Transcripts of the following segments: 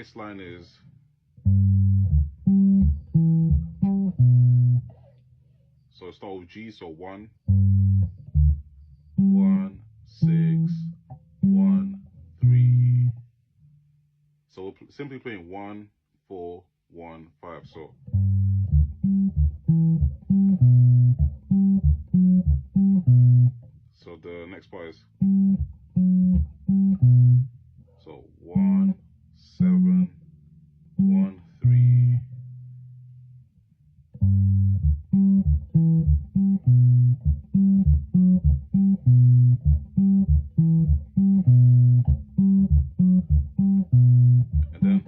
bass line is so start with G, so 1 1 6 1 3. So we're simply playing 1 4 1 5. So the next part is so 1 7 1 3. And then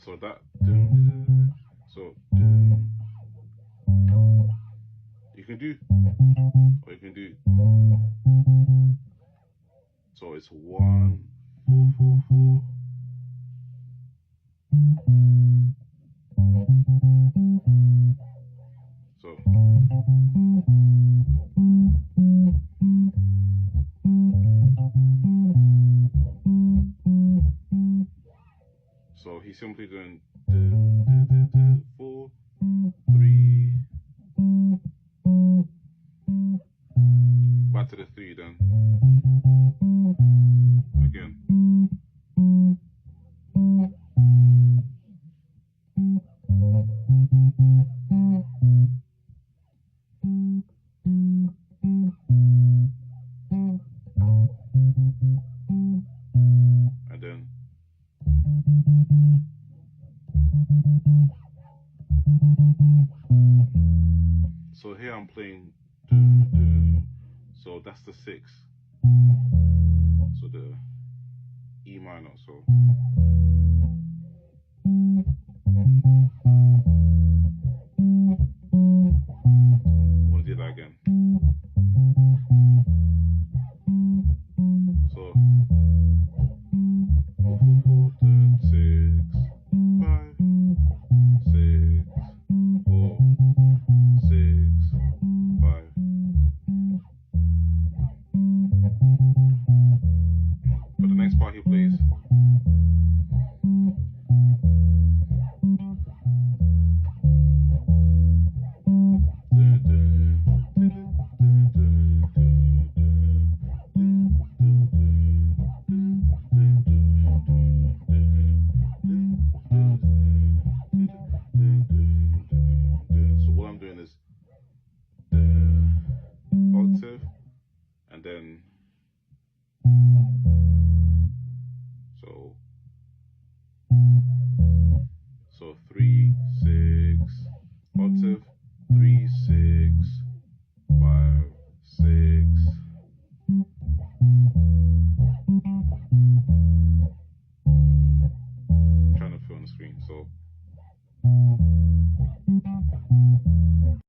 so that so you can do, or you can do, so it's 1 4 4 4. So he's simply doing 4 3. Back to the 3 then. Again. And then so here I'm playing so that's the 6, so the E minor, so I want to do that again. So 4 4 4 6 5 6 4 6 5. But the next part he plays so what I'm doing is octave and then